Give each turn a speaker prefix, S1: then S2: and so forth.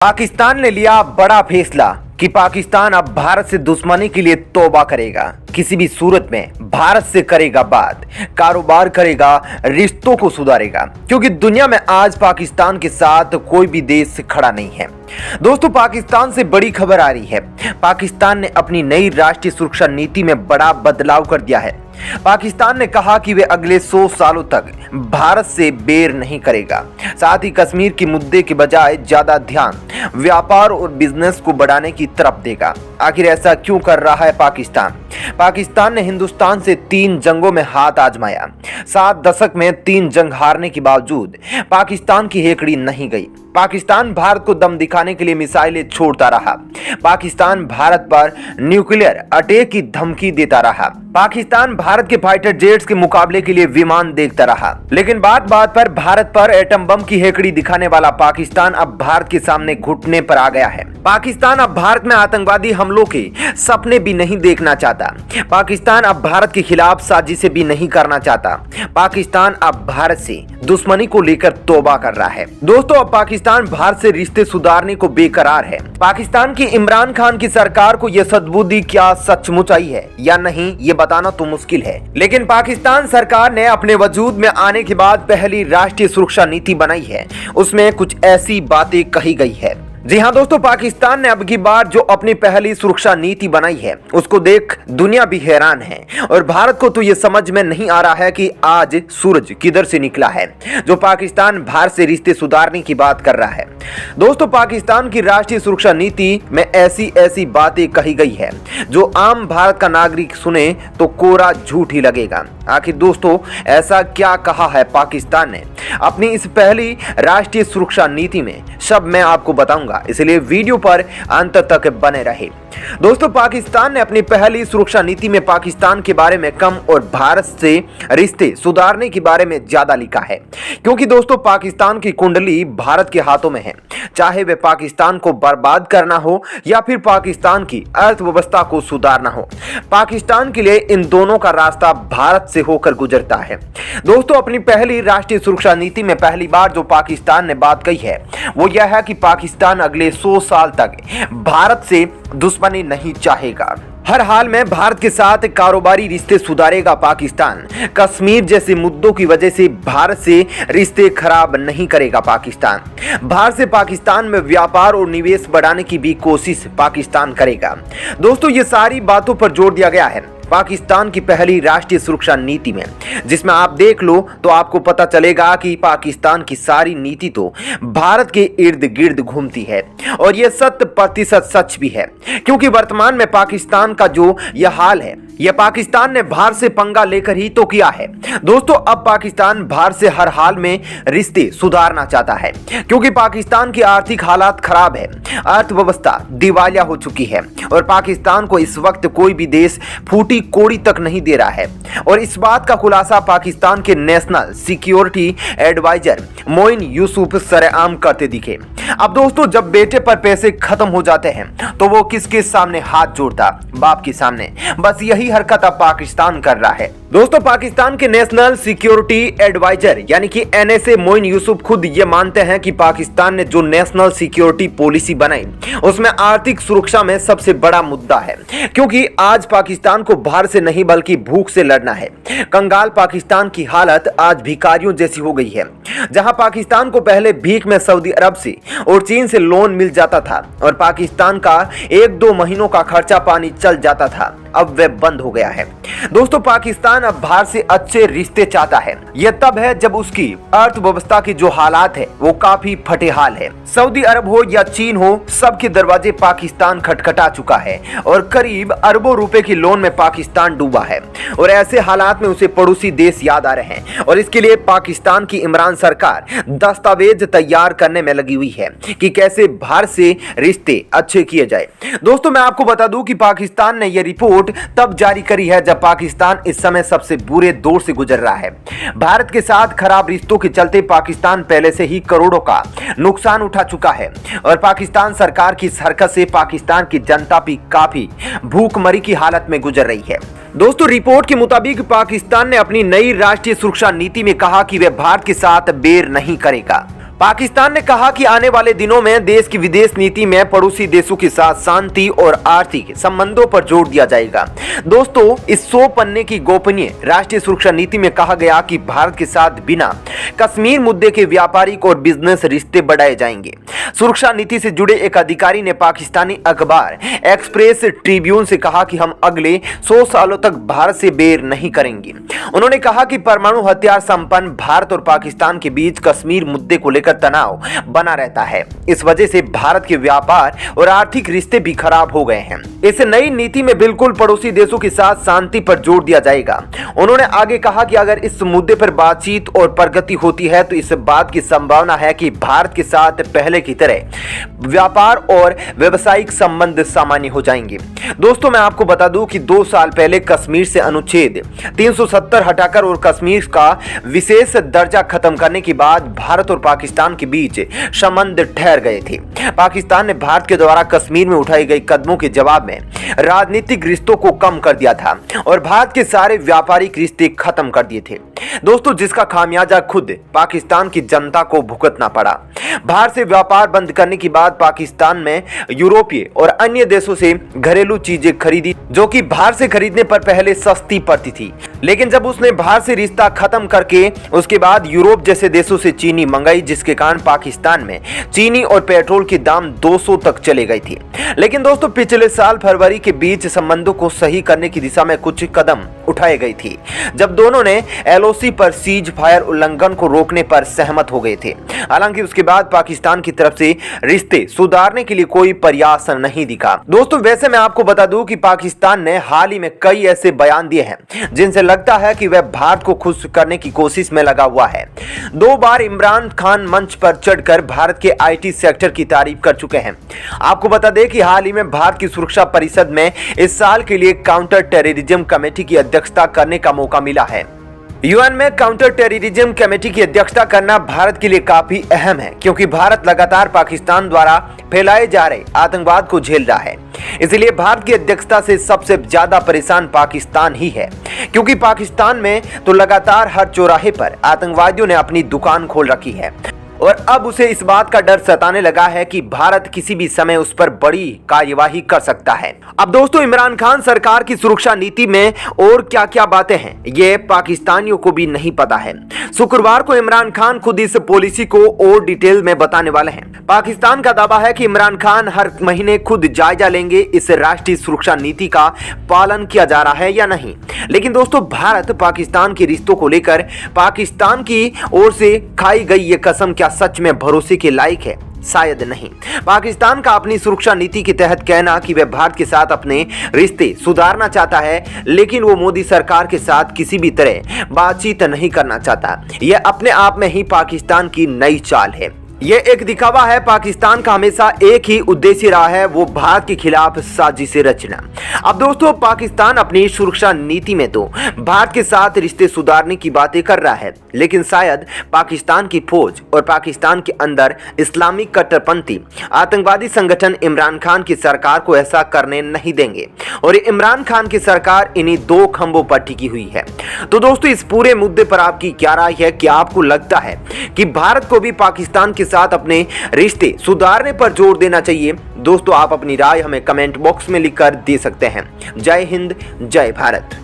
S1: पाकिस्तान ने लिया बड़ा फैसला कि पाकिस्तान अब भारत से दुश्मनी के लिए तौबा करेगा। किसी भी सूरत में भारत से करेगा बात, कारोबार करेगा, रिश्तों को सुधारेगा, क्योंकि दुनिया में आज पाकिस्तान के साथ कोई भी देश खड़ा नहीं है। दोस्तों, पाकिस्तान से बड़ी खबर आ रही है। पाकिस्तान ने अपनी नई राष्ट्रीय सुरक्षा नीति में बड़ा बदलाव कर दिया है। पाकिस्तान ने कहा कि वे अगले 100 सालों तक भारत से बैर नहीं करेगा। साथ ही कश्मीर के मुद्दे के बजाय ज्यादा ध्यान व्यापार और बिजनेस को बढ़ाने की तरफ देगा। आखिर ऐसा क्यों कर रहा है पाकिस्तान? पाकिस्तान ने हिंदुस्तान से 3 जंगों में हाथ आजमाया। 7 दशक में 3 जंग हारने के बावजूद पाकिस्तान की हेकड़ी नहीं गई। पाकिस्तान भारत को दम दिखाने के लिए मिसाइलें छोड़ता रहा। पाकिस्तान भारत पर न्यूक्लियर अटैक की धमकी देता रहा। पाकिस्तान भारत के फाइटर जेट्स के मुकाबले के लिए विमान देखता रहा। लेकिन बात बात पर भारत पर एटम बम की हेकड़ी दिखाने वाला पाकिस्तान अब भारत के सामने घुटने पर आ गया है। पाकिस्तान अब भारत में आतंकवादी हमलों के सपने भी नहीं देखना चाहता। पाकिस्तान अब भारत के खिलाफ साजिशें भी नहीं करना चाहता। पाकिस्तान अब भारत से दुश्मनी को लेकर तौबा कर रहा है। दोस्तों, अब पाकिस्तान भारत से रिश्ते सुधारने को बेकरार है। पाकिस्तान की इमरान खान की सरकार को यह सद्बुद्धि क्या सचमुच आई है या नहीं, ये बताना तो मुश्किल है। लेकिन पाकिस्तान सरकार ने अपने वजूद में आने के बाद पहली राष्ट्रीय सुरक्षा नीति बनाई है। उसमें कुछ ऐसी बातें कही गई है। जी हाँ दोस्तों, पाकिस्तान ने अब की बार जो अपनी पहली सुरक्षा नीति बनाई है उसको देख दुनिया भी हैरान है और भारत को तो ये समझ में नहीं आ रहा है कि आज सूरज किधर से निकला है जो पाकिस्तान भारत से रिश्ते सुधारने की बात कर रहा है। दोस्तों, पाकिस्तान की राष्ट्रीय सुरक्षा नीति में ऐसी ऐसी बातें कही गई है जो आम भारत का नागरिक सुने तो कोरा झूठ ही लगेगा। आखिर दोस्तों, ऐसा क्या कहा है पाकिस्तान ने अपनी इस पहली राष्ट्रीय सुरक्षा नीति में? सब मैं आपको बताऊंगा, इसलिए वीडियो पर अंत तक बने रहे। दोस्तों, पाकिस्तान ने अपनी पहली सुरक्षा नीति में पाकिस्तान के बारे में कम और भारत से रिश्ते सुधारने के बारे में ज्यादा लिखा है, क्योंकि दोस्तों पाकिस्तान की कुंडली भारत के हाथों में है। चाहे वे पाकिस्तान को बर्बाद करना हो या फिर पाकिस्तान की अर्थव्यवस्था को सुधारना हो, पाकिस्तान के लिए इन दोनों का रास्ता भारत से होकर गुजरता है। दोस्तों, अपनी पहली राष्ट्रीय सुरक्षा नीति में पहली बार जो पाकिस्तान ने बात कही है वो यह है कि पाकिस्तान अगले 100 साल तक भारत से दुश्मनी नहीं चाहेगा। हर हाल में भारत के साथ कारोबारी रिश्ते सुधारेगा। पाकिस्तान कश्मीर जैसे मुद्दों की वजह से भारत से रिश्ते खराब नहीं करेगा। पाकिस्तान भारत से पाकिस्तान में व्यापार और निवेश बढ़ाने की भी कोशिश पाकिस्तान करेगा। दोस्तों, ये सारी बातों पर जोर दिया गया है पाकिस्तान की पहली राष्ट्रीय सुरक्षा नीति में, जिसमें आप देख लो तो आपको पता चलेगा कि पाकिस्तान की सारी नीति तो भारत के इर्द गिर्द घूमती है और यह 100% सच भी है, क्योंकि वर्तमान में पाकिस्तान का जो यह हाल है यह पाकिस्तान ने भारत से पंगा लेकर ही तो किया है। दोस्तों, अब पाकिस्तान भारत से हर हाल में रिश्ते सुधारना चाहता है, क्योंकि पाकिस्तान की आर्थिक हालात खराब है, अर्थव्यवस्था दिवालिया हो चुकी है और पाकिस्तान को इस वक्त कोई भी देश फूटी कोड़ी तक नहीं दे रहा है। और इस बात का खुलासा पाकिस्तान के national security adviser Moin Yusuf सरेआम करते दिखे। अब दोस्तों, जब बेटे पर पैसे खत्म हो जाते हैं तो वो किसके सामने हाथ जोड़ता? बाप के सामने। बस यही हरकत अब पाकिस्तान कर रहा है। दोस्तों, पाकिस्तान के नेशनल सिक्योरिटी एडवाइजर यानी कि एनएसए मोइन यूसुफ खुद ये मानते हैं कि पाकिस्तान ने जो नेशनल सिक्योरिटी पॉलिसी बनाई उसमें आर्थिक सुरक्षा में सबसे बड़ा मुद्दा है, क्योंकि आज पाकिस्तान को भारत से नहीं बल्कि भूख से लड़ना है। कंगाल पाकिस्तान की हालत आज भिखारियों जैसी हो गई है। जहां पाकिस्तान को पहले भीख में सऊदी अरब से और चीन से लोन मिल जाता था और पाकिस्तान का 1-2 महीनों का खर्चा पानी चल जाता था, अब वह बंद हो गया है। दोस्तों, पाकिस्तान अब भारत से अच्छे रिश्ते चाहता है। यह तब है जब उसकी अर्थव्यवस्था की जो हालात है वो काफी फटे हाल है। सऊदी अरब हो या चीन हो, सबके दरवाजे पाकिस्तान खटखटा चुका है और करीब अरबों रुपए की लोन में पाकिस्तान डूबा है और ऐसे हालात में उसे पड़ोसी देश याद आ रहे हैं और इसके लिए पाकिस्तान की इमरान सरकार दस्तावेज तैयार करने में लगी हुई है कि कैसे भारत से रिश्ते अच्छे किए जाए। दोस्तों, मैं आपको बता दूं कि पाकिस्तान ने यह रिपोर्ट तब जारी करी है जब पाकिस्तान इस समय सबसे बुरे दौर से गुजर रहा है। भारत के साथ खराब रिश्तों के चलते पाकिस्तान पहले से ही करोड़ों का नुकसान उठा चुका है और पाकिस्तान सरकार की इस हरकत से पाकिस्तान की जनता भी काफी भूखमरी की हालत में गुजर रही है। दोस्तों, रिपोर्ट के मुताबिक पाकिस्तान ने अपनी नई राष्ट्रीय सुरक्षा नीति में कहा कि वह भारत के साथ बैर नहीं करेगा। पाकिस्तान ने कहा कि आने वाले दिनों में देश की विदेश नीति में पड़ोसी देशों के साथ शांति और आर्थिक संबंधों पर जोर दिया जाएगा। दोस्तों, इस 100 पन्ने की गोपनीय राष्ट्रीय सुरक्षा नीति में कहा गया कि भारत के साथ बिना कश्मीर मुद्दे के व्यापारिक और बिजनेस रिश्ते बढ़ाए जाएंगे। सुरक्षा नीति से जुड़े एक अधिकारी ने पाकिस्तानी अखबार एक्सप्रेस ट्रिब्यून से कहा कि हम अगले 100 सालों तक भारत से बेर नहीं करेंगे। उन्होंने कहा कि परमाणु हथियार संपन्न भारत और पाकिस्तान के बीच कश्मीर मुद्दे को लेकर तनाव बना रहता है। इस वजह से भारत के व्यापार और आर्थिक रिश्ते भी खराब हो गए हैं। इस नई नीति में बिल्कुल पड़ोसी देशों के साथ शांति पर जोर दिया जाएगा। उन्होंने आगे कहा कि अगर इस मुद्दे पर बातचीत और प्रगति होती है तो इस बात की संभावना है कि भारत के साथ पहले की तरह व्यापार और व्यावसायिक संबंध सामान्य हो जाएंगे। दोस्तों, मैं आपको बता दूं कि 2 साल पहले कश्मीर से अनुच्छेद 370 हटाकर और कश्मीर का विशेष दर्जा खत्म करने के बाद भारत और पाकिस्तान के बीच संबंध ठहर गए थे। पाकिस्तान ने भारत के द्वारा कश्मीर में उठाए गए कदमों के जवाब में राजनीतिक रिश्तों को कम कर दिया था और भारत के सारे व्यापारिक रिश्ते खत्म कर दिए थे। दोस्तों, जिसका खामियाजा खुद पाकिस्तान की जनता को भुगतना पड़ा। भारत से व्यापार बंद करने के बाद पाकिस्तान में यूरोपीय और अन्य देशों से घरेलू चीजें खरीदी जो कि भारत से खरीदने पर पहले सस्ती पड़ती थी, लेकिन जब उसने भारत से रिश्ता खत्म करके उसके बाद यूरोप जैसे देशों से चीनी मंगाई, जिसके कारण पाकिस्तान में चीनी और पेट्रोल के दाम 200 तक चले गए थे। लेकिन दोस्तों, पिछले साल फरवरी के बीच संबंधों को सही करने की दिशा में कुछ कदम उठाए गई थी, जब दोनों ने एलओसी पर सीज फायर उल्लंघन को रोकने पर सहमत हो गए थे। हालांकि उसके बाद पाकिस्तान की तरफ से रिश्ते सुधारने के लिए कोई प्रयास नहीं दिखा। दोस्तों, वैसे मैं आपको बता दूं कि पाकिस्तान ने हाल ही में कई ऐसे बयान दिए हैं जिनसे लगता है कि वह भारत को खुश करने की कोशिश में लगा हुआ है। 2 बार इमरान खान मंच पर चढ़कर भारत के आईटी सेक्टर की तारीफ कर चुके हैं। आपको बता दें कि हाल ही में भारत की सुरक्षा परिषद में इस साल के लिए काउंटर टेररिज्म कमेटी की अध्यक्षता करने का मौका मिला है। यूएन में काउंटर टेररिज्म कमेटी की अध्यक्षता करना भारत के लिए काफी अहम है, क्योंकि भारत लगातार पाकिस्तान द्वारा फैलाए जा रहे आतंकवाद को झेल रहा है। इसलिए भारत की अध्यक्षता से सबसे ज्यादा परेशान पाकिस्तान ही है, क्योंकि पाकिस्तान में तो लगातार हर चौराहे पर आतंकवादियों ने अपनी दुकान खोल रखी है और अब उसे इस बात का डर सताने लगा है कि भारत किसी भी समय उस पर बड़ी कार्यवाही कर सकता है। अब दोस्तों, इमरान खान सरकार की सुरक्षा नीति में और क्या क्या बातें हैं, ये पाकिस्तानियों को भी नहीं पता है। शुक्रवार को इमरान खान खुद इस पॉलिसी को और डिटेल में बताने वाले हैं। पाकिस्तान का दावा है कि इमरान खान हर महीने खुद जायजा लेंगे इस राष्ट्रीय सुरक्षा नीति का पालन किया जा रहा है या नहीं। लेकिन दोस्तों, भारत पाकिस्तान के रिश्तों को लेकर पाकिस्तान की ओर से खाई गई ये कसम क्या सच में भरोसे के लायक है? शायद नहीं। पाकिस्तान का अपनी सुरक्षा नीति के तहत कहना कि वह भारत के साथ अपने रिश्ते सुधारना चाहता है, लेकिन वो मोदी सरकार के साथ किसी भी तरह बातचीत नहीं करना चाहता, यह अपने आप में ही पाकिस्तान की नई चाल है। यह एक दिखावा है। पाकिस्तान का हमेशा एक ही उद्देश्य रहा है, वो भारत के खिलाफ साजिशें रचना। अब दोस्तों, पाकिस्तान अपनी सुरक्षा नीति में तो भारत के साथ रिश्ते सुधारने की बातें कर रहा है, लेकिन शायद पाकिस्तान की फौज और पाकिस्तान के अंदर इस्लामिक कट्टरपंथी आतंकवादी संगठन इमरान खान की सरकार को ऐसा करने नहीं देंगे और इमरान खान की सरकार इन्हीं 2 खंभों पर टिकी हुई है। तो दोस्तों, इस पूरे मुद्दे पर आपकी क्या राय है? क्या आपको लगता है कि भारत को भी पाकिस्तान के साथ अपने रिश्ते सुधारने पर जोर देना चाहिए? दोस्तों, आप अपनी राय हमें कमेंट बॉक्स में लिखकर दे सकते हैं। जय हिंद, जय भारत।